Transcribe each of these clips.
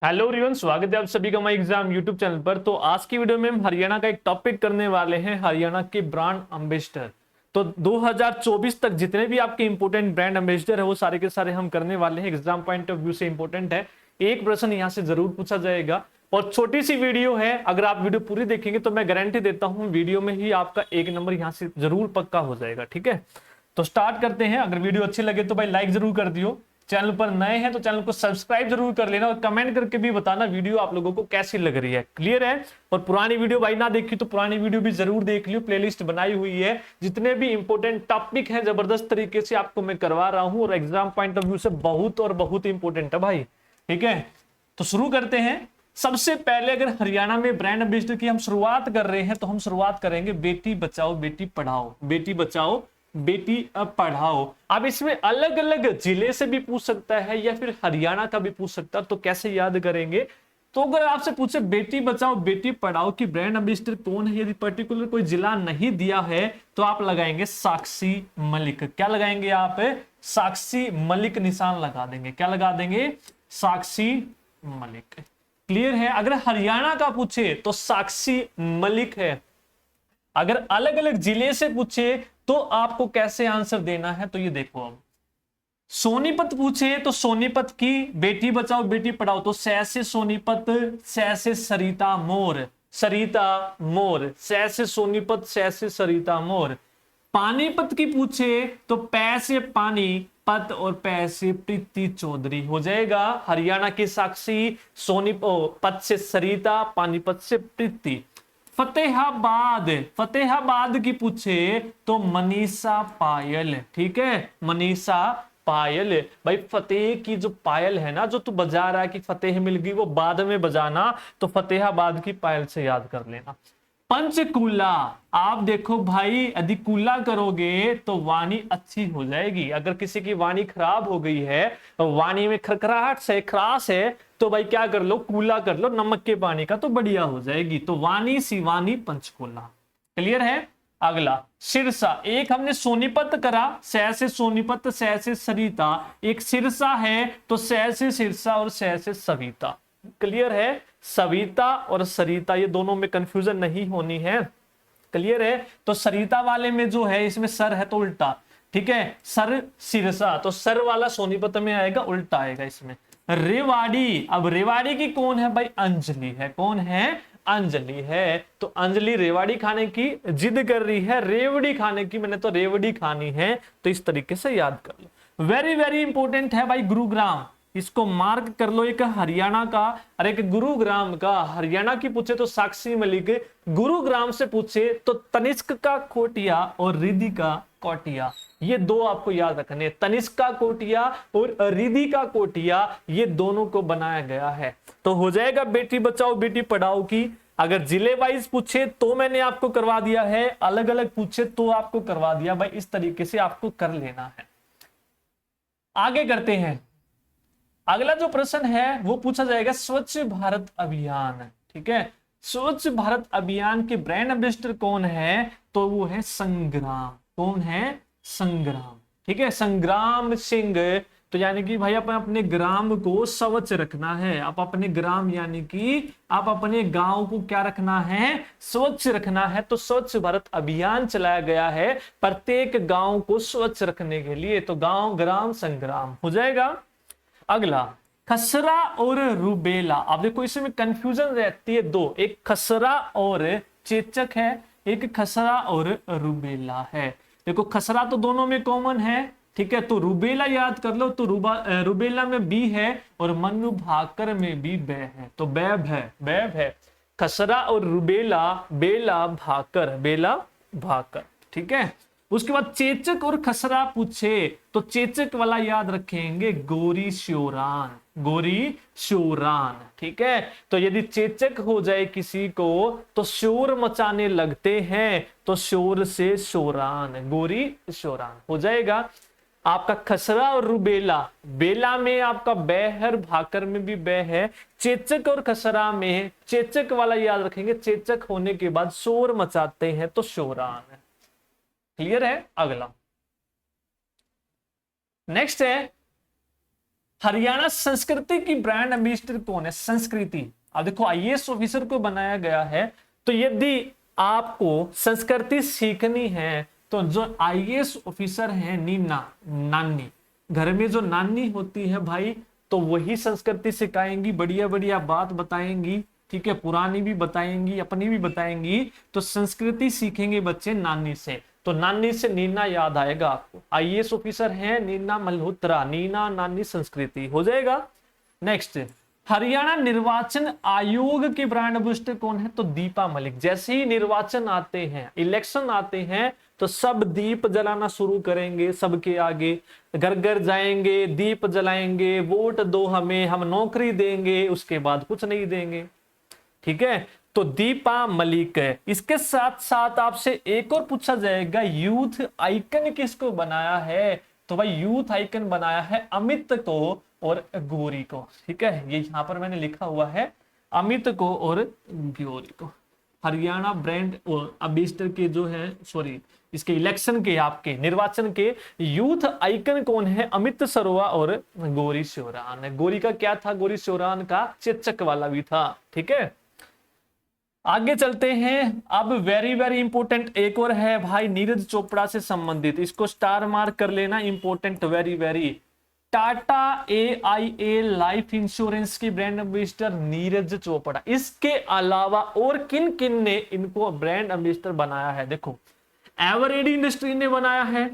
Hello everyone, स्वागत है आप सभी का माई एग्जाम यूट्यूब चैनल पर। तो आज की वीडियो में हम हरियाणा का एक टॉपिक करने वाले हैं, हरियाणा के ब्रांड एम्बेसडर। तो 2024 तक जितने भी आपके इंपोर्टेंट ब्रांड एम्बेसडर है वो सारे के सारे हम करने वाले हैं। एग्जाम पॉइंट ऑफ व्यू से इंपॉर्टेंट है, एक प्रश्न यहाँ से जरूर पूछा जाएगा और छोटी सी वीडियो है। अगर आप वीडियो पूरी देखेंगे तो मैं गारंटी देता हूँ वीडियो में ही आपका एक नंबर यहाँ से जरूर पक्का हो जाएगा। ठीक है, तो स्टार्ट करते हैं। अगर वीडियो अच्छी लगे तो भाई लाइक जरूर कर दियो, चैनल पर नए हैं तो चैनल को सब्सक्राइब जरूर कर लेना और कमेंट करके भी बताना वीडियो आप लोगों को कैसी लग रही है। क्लियर है? और पुरानी वीडियो भाई ना देखी तो पुरानी वीडियो भी जरूर देख लियो, प्लेलिस्ट बनाई हुई है। जितने भी इंपॉर्टेंट टॉपिक हैं जबरदस्त तरीके से आपको मैं करवा रहा हूं और एग्जाम पॉइंट ऑफ व्यू से बहुत और बहुत इंपॉर्टेंट है भाई। ठीक है, तो शुरू करते हैं। सबसे पहले अगर हरियाणा में ब्रांड एम्बेसडर की हम शुरुआत कर रहे हैं तो हम शुरुआत करेंगे बेटी बचाओ बेटी पढ़ाओ। बेटी बचाओ बेटी पढ़ाओ। अब इसमें अलग अलग जिले से भी पूछ सकता है या फिर हरियाणा का भी पूछ सकता है, तो कैसे याद करेंगे? तो अगर आपसे पूछे बेटी बचाओ बेटी पढ़ाओ की ब्रांड एम्बेसडर कौन है, यदि पर्टिकुलर कोई जिला नहीं दिया है तो आप लगाएंगे साक्षी मलिक। क्या लगाएंगे आप? साक्षी मलिक निशान लगा देंगे। क्या लगा देंगे? साक्षी मलिक। क्लियर है? अगर हरियाणा का पूछे तो साक्षी मलिक है। अगर अलग अलग जिले से पूछे तो आपको कैसे आंसर देना है, तो ये देखो। अब सोनीपत पूछे तो सोनीपत की बेटी बचाओ बेटी पढ़ाओ तो सै से सोनीपत, सै से सरिता मोर, सरिता मोर, सै से सोनीपत, सै से सरिता मोर। पानीपत की पूछे तो पै से पानी पत और पै से प्रीति चौधरी हो जाएगा। हरियाणा की साक्षी, सोनीपत पत से सरिता, पानीपत से प्रीति। फतेहाबाद, फतेहाबाद की पूछे तो मनीषा पायल। ठीक है, मनीषा पायल। भाई फतेह की जो पायल है ना, जो तू बजा रहा है कि फतेह मिल गई, वो बाद में बजाना, तो फतेहाबाद की पायल से याद कर लेना। पंचकूला, आप देखो भाई यदि कूला करोगे तो वाणी अच्छी हो जाएगी। अगर किसी की वाणी खराब हो गई है, वाणी में खरखराहट से खराश है, तो भाई क्या कर लो? कूला कर लो नमक के पानी का, तो बढ़िया हो जाएगी। तो वाणी शिवानी पंचकूला। क्लियर है? अगला सिरसा। एक हमने सोनीपत करा, सै से सोनीपत, सै से सरिता। एक सिरसा है तो सै से सिरसा और सै से सविता। क्लियर है? सविता और सरिता, ये दोनों में कंफ्यूजन नहीं होनी है। क्लियर है? तो सरिता वाले में जो है इसमें सर है तो उल्टा। ठीक है, सर सिरसा, तो सर वाला सोनीपत में आएगा, उल्टा आएगा इसमें। रेवाड़ी, अब रेवाड़ी की कौन है भाई? अंजलि है। कौन है? अंजलि है। तो अंजलि रेवाड़ी खाने की जिद कर रही है, रेवड़ी खाने की, मैंने तो रेवड़ी खानी है, तो इस तरीके से याद कर लो। वेरी वेरी इंपॉर्टेंट है भाई गुरुग्राम, इसको मार्क कर लो। एक हरियाणा का और एक गुरुग्राम का। हरियाणा की पूछे तो साक्षी मलिक, गुरुग्राम से पूछे तो तनिष्क का कोटिया और रिद्धि का कोटिया। ये दो आपको याद रखने, तनिष्क का कोटिया और रिद्धि का कोटिया, ये दोनों को बनाया गया है। तो हो जाएगा बेटी बचाओ बेटी पढ़ाओ की। अगर जिले वाइज पूछे तो मैंने आपको करवा दिया है, अलग अलग पूछे तो आपको करवा दिया। भाई इस तरीके से आपको कर लेना है। आगे करते हैं। अगला जो प्रश्न है वो पूछा जाएगा स्वच्छ भारत अभियान। ठीक है, स्वच्छ भारत अभियान के ब्रांड एम्बेसडर कौन है? तो वो है संग्राम। कौन है? संग्राम। ठीक है, संग्राम सिंह। तो यानी कि भाई अपन अपने ग्राम को स्वच्छ रखना है। आप अपने ग्राम यानी कि आप अपने गांव को क्या रखना है? स्वच्छ रखना है। तो स्वच्छ भारत अभियान चलाया गया है प्रत्येक गांव को स्वच्छ रखने के लिए। तो गांव ग्राम संग्राम हो जाएगा। अगला खसरा और रुबेला। अब देखो इसमें कंफ्यूजन रहती है दो, एक खसरा और चेचक है, एक खसरा और रुबेला है। देखो खसरा तो दोनों में कॉमन है, ठीक है, तो रुबेला याद कर लो। तो रुबेला में बी है और मनु भाकर में भी बै है, तो बैब है, बैब है। खसरा और रुबेला, बेला भाकर, बेला भाकर। ठीक है, उसके बाद चेचक और खसरा पूछे तो चेचक वाला याद रखेंगे गोरी श्योरान, गोरी श्योरान। ठीक है, तो यदि चेचक हो जाए किसी को तो शोर मचाने लगते हैं, तो शोर से शोरान, गोरी शोरान हो जाएगा। आपका खसरा और रुबेला, बेला में आपका बै है, भाकर में भी बै है। चेचक और खसरा में चेचक वाला याद रखेंगे, चेचक होने के बाद शोर मचाते हैं तो शोरान है। क्लियर है? अगला नेक्स्ट है हरियाणा संस्कृति की ब्रांड एम्बेसडर कौन है? संस्कृति। अब देखो आईएएस ऑफिसर को बनाया गया है, तो यदि आपको संस्कृति सीखनी है तो जो आईएएस ऑफिसर है नीना, नानी, घर में जो नानी होती है भाई, तो वही संस्कृति सिखाएंगी, बढ़िया बढ़िया बात बताएंगी, ठीक है, पुरानी भी बताएंगी, अपनी भी बताएंगी। तो संस्कृति सीखेंगे बच्चे नानी से। तो नानी से नीना याद आएगा आपको। आईएएस ऑफिसर हैं नीना मल्होत्रा, नीना नानी संस्कृति हो जाएगा। नेक्स्ट, हरियाणा निर्वाचन आयोग के ब्रांड एम्बेसडर कौन है? तो दीपा मलिक। जैसे ही निर्वाचन आते हैं, इलेक्शन आते हैं, तो सब दीप जलाना शुरू करेंगे, सबके आगे घर घर जाएंगे, दीप जलाएंगे, वोट दो हमें, हम नौकरी देंगे, उसके बाद कुछ नहीं देंगे। ठीक है, तो दीपा मलिक है। इसके साथ साथ आपसे एक और पूछा जाएगा, यूथ आइकन किसको बनाया है? तो भाई यूथ आइकन बनाया है अमित को और गौरी को। ठीक है, ये यहां पर मैंने लिखा हुआ है अमित को और गौरी को। हरियाणा ब्रांड और एम्बेसडर के जो है, सॉरी, इसके इलेक्शन के, आपके निर्वाचन के यूथ आइकन कौन है? अमित सरोवा और गौरी शिवरान। गौरी का क्या था? गौरी शिवरान का चेचक वाला भी था। ठीक है, आगे चलते हैं। अब वेरी वेरी इंपोर्टेंट एक और है भाई, नीरज चोपड़ा से संबंधित, इसको स्टार मार्क कर लेना, important very very. Tata AIA life insurance की ब्रांड एम्बेसडर नीरज चोपड़ा। इसके अलावा और किन किन ने इनको ब्रांड एम्बेसडर बनाया है? देखो, एवरेडी इंडस्ट्री ने बनाया है,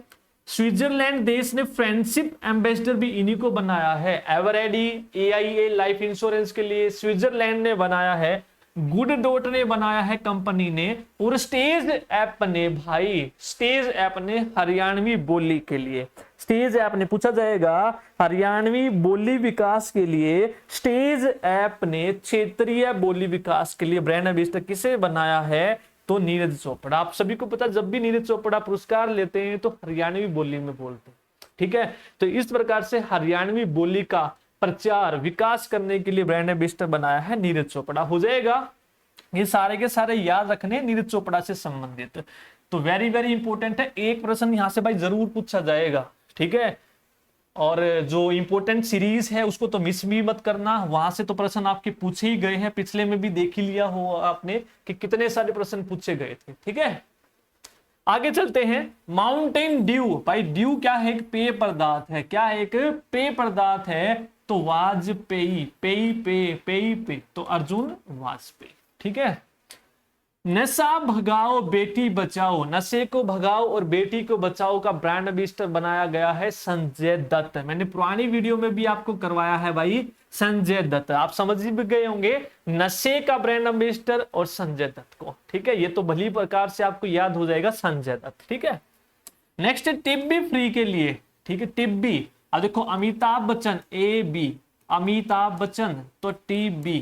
स्विट्जरलैंड देश ने फ्रेंडशिप एम्बेसडर भी इन्हीं को बनाया है। एवरेडी AIA लाइफ इंश्योरेंस के लिए स्विट्जरलैंड ने बनाया है, गुड डॉट ने बनाया है कंपनी ने, और स्टेज ऐप ने, भाई स्टेज ऐप ने हरियाणवी बोली के लिए, स्टेज ऐप ने, पूछा जाएगा हरियाणवी बोली विकास के लिए स्टेज ऐप ने क्षेत्रीय बोली विकास के लिए ब्रांड एम्बेसडर किसे बनाया है? तो नीरज चोपड़ा। आप सभी को पता, जब भी नीरज चोपड़ा पुरस्कार लेते हैं तो हरियाणवी बोली में बोलते हैं। ठीक है, तो इस प्रकार से हरियाणवी बोली का प्रचार विकास करने के लिए ब्रांड एम्बेसडर बनाया है नीरज चोपड़ा। हो जाएगा, ये सारे के सारे याद रखने नीरज चोपड़ा से संबंधित। तो वेरी वेरी इंपॉर्टेंट है, एक प्रश्न यहां से भाई जरूर पूछा जाएगा। ठीक है, और जो इंपॉर्टेंट सीरीज है उसको तो मिस भी मत करना, वहां से तो प्रश्न आपके पूछे ही गए हैं, पिछले में भी देख ही लिया हो आपने कि कितने सारे प्रश्न पूछे गए थे। ठीक है, आगे चलते हैं। माउंटेन ड्यू, भाई ड्यू क्या है? एक पेय पदार्थ है। क्या है? एक पेय पदार्थ है। तो वाजपेयी, पेई पे, पेई पे, तो अर्जुन वाजपेयी। ठीक है, नशा भगाओ बेटी बचाओ, नशे को भगाओ और बेटी को बचाओ का ब्रांड एम्बेसडर बनाया गया है संजय दत्त। मैंने पुरानी वीडियो में भी आपको करवाया है भाई, संजय दत्त। आप समझ भी गए होंगे नशे का ब्रांड एम्बेसडर और संजय दत्त को। ठीक है, ये तो भली प्रकार से आपको याद हो जाएगा, संजय दत्त। ठीक है, नेक्स्ट टिब्बी फ्री के लिए। ठीक है, टिब्बी, अब देखो अमिताभ बच्चन AB, अमिताभ बच्चन तो TB,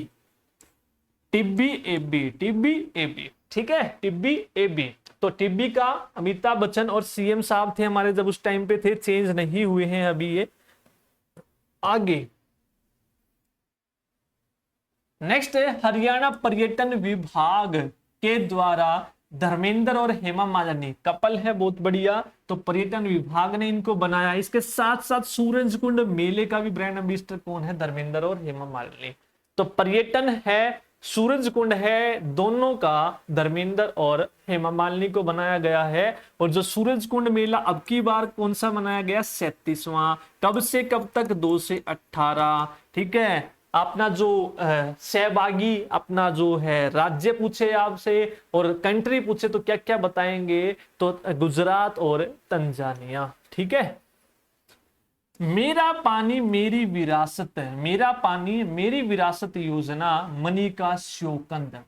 Tibbi AB, Tibbi AB। ठीक है, टिब्बी AB। तो टिब्बी का अमिताभ बच्चन और CM साहब थे हमारे जब उस टाइम पे थे, चेंज नहीं हुए हैं अभी ये। आगे नेक्स्ट है, हरियाणा पर्यटन विभाग के द्वारा धर्मेंद्र और हेमा मालिनी कपल है, बहुत बढ़िया। तो पर्यटन विभाग ने इनको बनाया। इसके साथ साथ सूरजकुंड मेले का भी ब्रांड एम्बेसडर कौन है? धर्मेंद्र और हेमा मालिनी। तो पर्यटन है, सूरजकुंड है, दोनों का धर्मेंद्र और हेमा मालिनी को बनाया गया है। और जो सूरजकुंड मेला अब की बार कौन सा मनाया गया? 37वां। कब से कब तक? 2 से 18। ठीक है, अपना जो सहभागी, अपना जो है राज्य पूछे आपसे और कंट्री पूछे तो क्या क्या बताएंगे? तो गुजरात और तंजानिया। ठीक है, मेरा पानी मेरी विरासत, मेरा पानी मेरी विरासत योजना मनिका श्योकंद,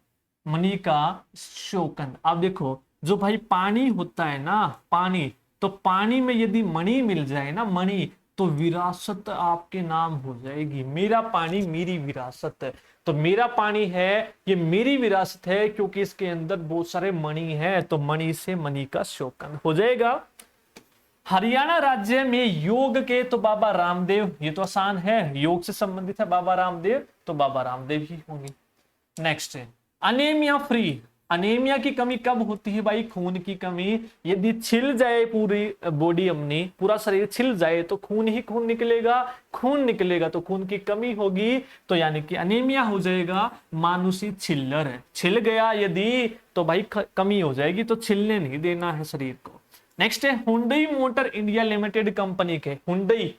मनिका श्योकंद। आप देखो, जो भाई पानी होता है ना, पानी, तो पानी में यदि मणि मिल जाए ना, मणि, तो विरासत आपके नाम हो जाएगी। मेरा पानी मेरी विरासत, तो मेरा पानी है ये मेरी विरासत है, क्योंकि इसके अंदर बहुत सारे मणि हैं, तो मणि से मनिका श्योकंद हो जाएगा। हरियाणा राज्य में योग के तो बाबा रामदेव, ये तो आसान है, योग से संबंधित है बाबा रामदेव, तो बाबा रामदेव ही होंगे। नेक्स्ट है अनीमिया फ्री, अनीमिया की कमी कब होती है भाई? खून की कमी यदि छिल जाए, पूरी बॉडी अपनी, पूरा शरीर छिल जाए तो खून ही खून निकलेगा, खून निकलेगा तो खून की कमी होगी, तो यानी कि अनीमिया हो जाएगा। मानुषी छिल्लर है, छिल गया यदि तो भाई कमी हो जाएगी, तो छिलने नहीं देना है शरीर को। नेक्स्ट है Hyundai motor India limited company के, हुंडई,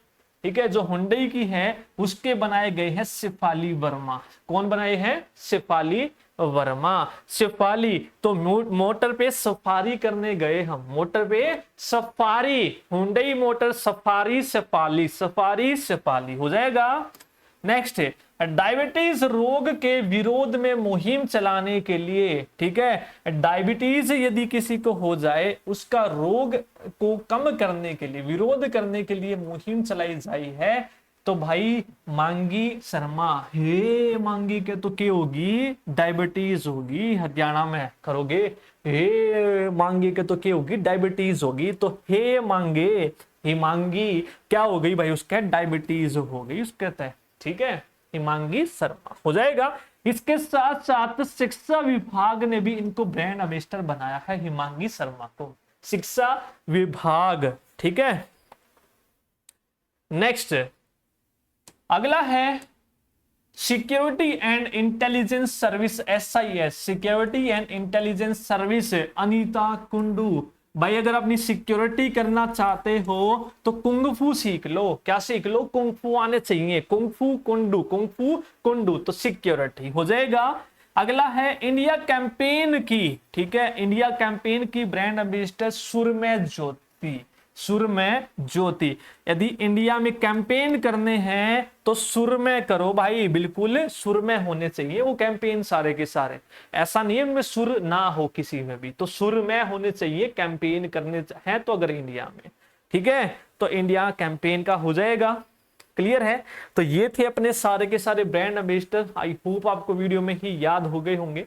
ठीक है, जो हुंडई की है उसके बनाए गए हैं शेफाली वर्मा। कौन बनाए हैं? शेफाली वर्मा। शेफाली तो मोटर पे सफारी करने गए हम, मोटर पे सफारी, हुंडई मोटर सफारी शेफाली, सफारी शेफाली हो जाएगा। नेक्स्ट है डायबिटीज रोग के विरोध में मुहिम चलाने के लिए, ठीक है, डायबिटीज यदि किसी को हो जाए उसका रोग को कम करने के लिए, विरोध करने के लिए मुहिम चलाई जाई है। तो भाई मांगी शर्मा, हे मांगी के तो क्या होगी? डायबिटीज होगी। हरियाणा में करोगे हे मांगी के तो क्या होगी? डायबिटीज होगी। तो हे मांगे, हे मांगी क्या हो गई भाई? उसका डायबिटीज हो गई उसके तहत, ठीक है, हिमांगी शर्मा हो जाएगा। इसके साथ साथ शिक्षा विभाग ने भी इनको ब्रांड एम्बेसडर बनाया है, हिमांगी शर्मा को, शिक्षा विभाग, ठीक है। नेक्स्ट अगला है security and intelligence service, SIS, security and intelligence service, Anita Kundu. भाई अगर अपनी सिक्योरिटी करना चाहते हो तो कुंगफू सीख लो। क्या सीख लो? कुंगफू आने चाहिए, कुंगफू कुंडू, कुंगफू कुंडू, तो सिक्योरिटी हो जाएगा। अगला है इंडिया कैंपेन की, ठीक है, इंडिया कैंपेन की ब्रांड एम्बेसडर सुरमय ज्योति, सुरमय ज्योति। यदि इंडिया में कैंपेन करने हैं तो सुरमय करो भाई, बिल्कुल सुरमय होने चाहिए वो कैंपेन सारे के सारे, ऐसा नहीं है उनमें सुर ना हो किसी में भी, तो सुरमय होने चाहिए कैंपेन करने हैं तो अगर इंडिया में, ठीक है, तो इंडिया कैंपेन का हो जाएगा। क्लियर है? तो ये थे अपने सारे के सारे ब्रांड एम्बेसडर। आई होप आपको वीडियो में ही याद हो गए होंगे।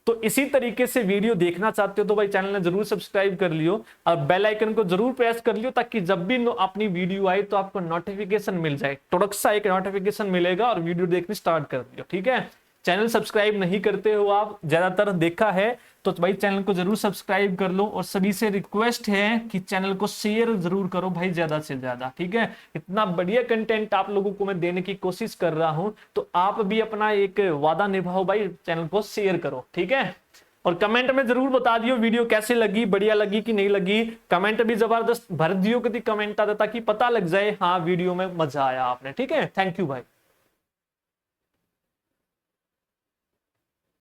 तो इसी तरीके से वीडियो देखना चाहते हो तो भाई चैनल ने जरूर सब्सक्राइब कर लियो और बेल आइकन को जरूर प्रेस कर लियो, ताकि जब भी अपनी वीडियो आए तो आपको नोटिफिकेशन मिल जाए, तुरंत सा एक नोटिफिकेशन मिलेगा और वीडियो देखनी स्टार्ट कर दियो, ठीक है। चैनल सब्सक्राइब नहीं करते हो आप, ज्यादातर देखा है, तो भाई चैनल को जरूर सब्सक्राइब कर लो। और सभी से रिक्वेस्ट है कि चैनल को शेयर जरूर करो भाई, ज्यादा से ज्यादा, ठीक है। इतना बढ़िया कंटेंट आप लोगों को मैं देने की कोशिश कर रहा हूं, तो आप भी अपना एक वादा निभाओ भाई, चैनल को शेयर करो, ठीक है। और कमेंट में जरूर बता दियो वीडियो कैसी लगी, बढ़िया लगी कि नहीं लगी। कमेंट भी जबरदस्त भर दियो, कभी कमेंट आता ताकि पता लग जाए हाँ वीडियो में मजा आया आपने, ठीक है। थैंक यू भाई।